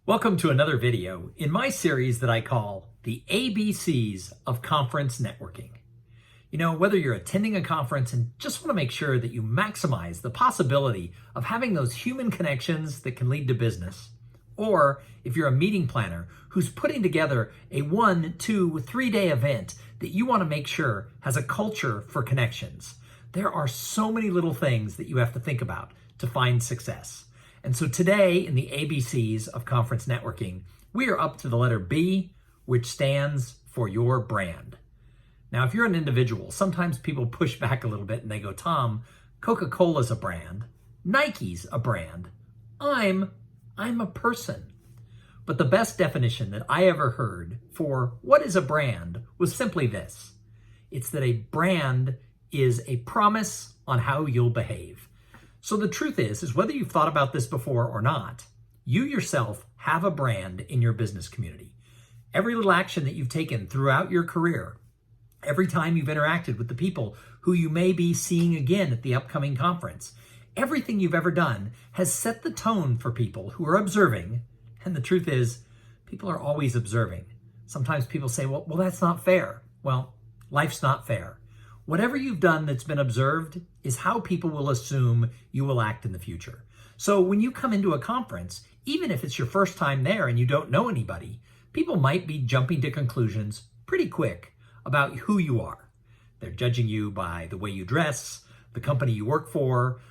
Welcome to another video in my series that I call the ABCs of Conference Networking. You know, whether you're attending a conference and just want to make sure that you maximize the possibility of having those human connections that can lead to business, or if you're a meeting planner who's putting together a 1, 2, 3 day event that you want to make sure has a culture for connections, there are so many little things that you have to think about to find success. And so today in the ABCs of Conference Networking, we are up to the letter B, which stands for your brand. Now, if you're an individual, sometimes people push back a little bit and they go, Tom, Coca-Cola's a brand, Nike's a brand, I'm a person. But the best definition that I ever heard for what is a brand was simply this. It's that a brand is a promise on how you'll behave. So the truth is whether you've thought about this before or not, you yourself have a brand in your business community. Every little action that you've taken throughout your career, every time you've interacted with the people who you may be seeing again at the upcoming conference, everything you've ever done has set the tone for people who are observing. And the truth is, people are always observing. Sometimes people say, well, that's not fair. Well, life's not fair. Whatever you've done that's been observed is how people will assume you will act in the future. So when you come into a conference, even if it's your first time there and you don't know anybody, people might be jumping to conclusions pretty quick about who you are. They're judging you by the way you dress, the company you work for,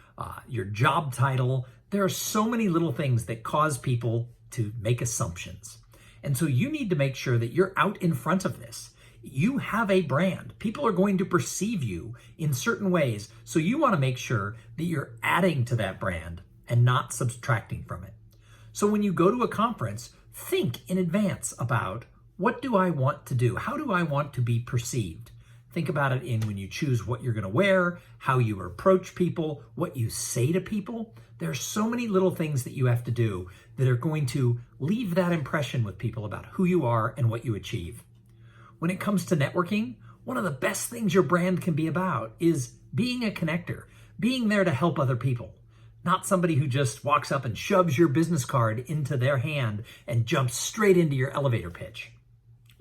your job title. There are so many little things that cause people to make assumptions. And so you need to make sure that you're out in front of this. You have a brand. People are going to perceive you in certain ways. So you want to make sure that you're adding to that brand and not subtracting from it. So when you go to a conference, think in advance about what do I want to do? How do I want to be perceived? Think about it in when you choose what you're going to wear, how you approach people, what you say to people. There are so many little things that you have to do that are going to leave that impression with people about who you are and what you achieve. When it comes to networking, one of the best things your brand can be about is being a connector, being there to help other people, not somebody who just walks up and shoves your business card into their hand and jumps straight into your elevator pitch.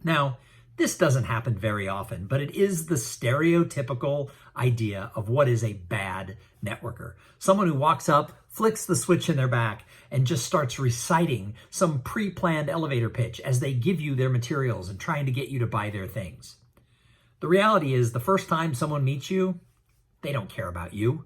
Now, this doesn't happen very often, but it is the stereotypical idea of what is a bad networker. Someone who walks up, flicks the switch in their back, and just starts reciting some pre-planned elevator pitch as they give you their materials and trying to get you to buy their things. The reality is the first time someone meets you, they don't care about you.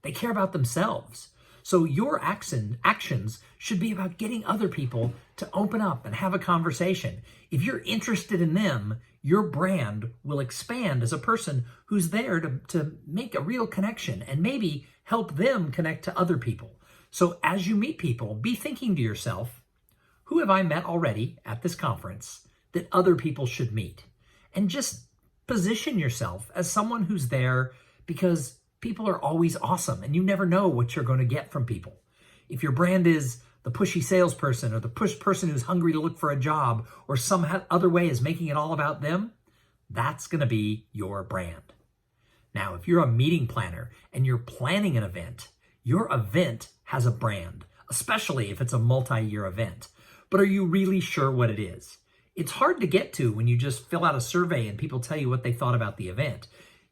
They care about themselves. So your actions should be about getting other people to open up and have a conversation. If you're interested in them, your brand will expand as a person who's there to make a real connection and maybe help them connect to other people. So as you meet people, be thinking to yourself, who have I met already at this conference that other people should meet? And just position yourself as someone who's there because people are always awesome and you never know what you're going to get from people. If your brand is the pushy salesperson or the person who's hungry to look for a job or some other way is making it all about them, that's going to be your brand. Now, if you're a meeting planner and you're planning an event, your event has a brand, especially if it's a multi-year event. But are you really sure what it is? It's hard to get to when you just fill out a survey and people tell you what they thought about the event.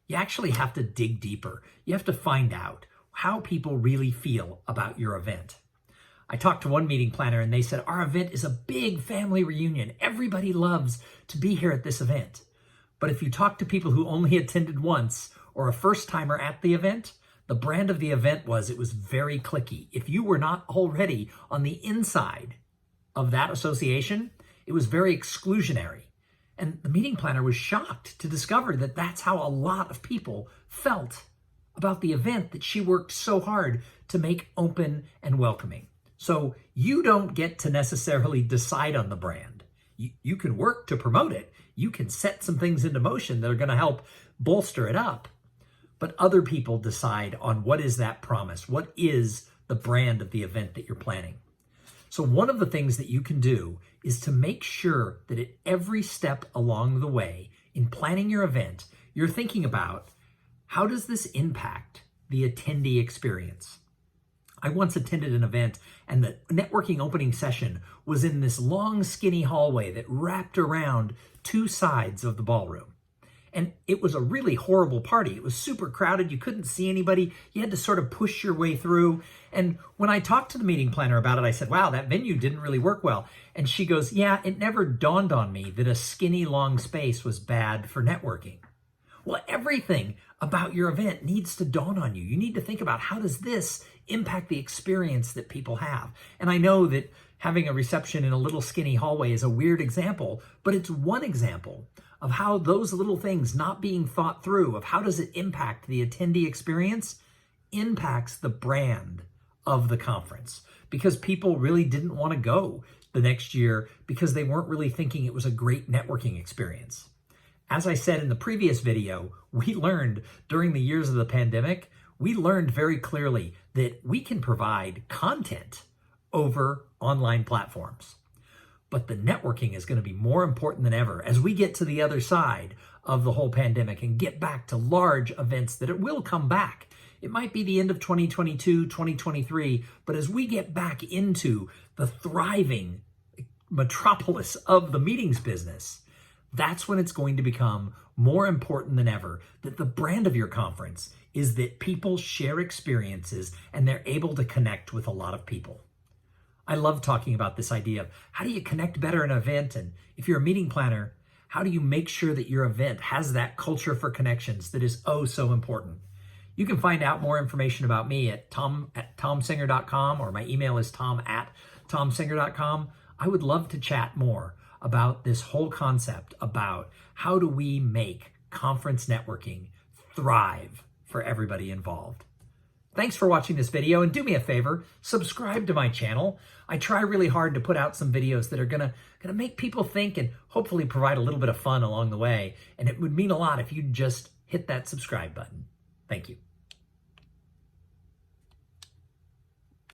You actually have to dig deeper. You have to find out how people really feel about your event. I talked to one meeting planner and they said, our event is a big family reunion. Everybody loves to be here at this event. But if you talk to people who only attended once or a first timer at the event, the brand of the event was it was very cliquey. If you were not already on the inside of that association, it was very exclusionary. And the meeting planner was shocked to discover that that's how a lot of people felt about the event that she worked so hard to make open and welcoming. So you don't get to necessarily decide on the brand. You can work to promote it. You can set some things into motion that are going to help bolster it up. But other people decide on what is that promise? What is the brand of the event that you're planning? So one of the things that you can do is to make sure that at every step along the way in planning your event, you're thinking about how does this impact the attendee experience? I once attended an event and the networking opening session was in this long, skinny hallway that wrapped around two sides of the ballroom. And it was a really horrible party. It was super crowded. You couldn't see anybody. You had to sort of push your way through. And when I talked to the meeting planner about it, I said, wow, that venue didn't really work well. And she goes, yeah, it never dawned on me that a skinny, long space was bad for networking. Well, everything about your event needs to dawn on you. You need to think about, how does this impact the experience that people have? And I know that having a reception in a little skinny hallway is a weird example, but it's one example of how those little things not being thought through, of how does it impact the attendee experience, impacts the brand of the conference. Because people really didn't want to go the next year because they weren't really thinking it was a great networking experience. As I said in the previous video, we learned during the years of the pandemic, we learned very clearly that we can provide content over online platforms. But the networking is going to be more important than ever as we get to the other side of the whole pandemic and get back to large events that it will come back. It might be the end of 2022, 2023, but as we get back into the thriving metropolis of the meetings business, that's when it's going to become more important than ever that the brand of your conference is that people share experiences and they're able to connect with a lot of people. I love talking about this idea of how do you connect better in an event, and if you're a meeting planner, how do you make sure that your event has that culture for connections that is oh so important? You can find out more information about me at thomsinger.com, or my email is tom@thomsinger.com. I would love to chat more about this whole concept about how do we make conference networking thrive for everybody involved. Thanks for watching this video, and do me a favor, subscribe to my channel. I try really hard to put out some videos that are gonna make people think and hopefully provide a little bit of fun along the way. And it would mean a lot if you just hit that subscribe button. Thank you.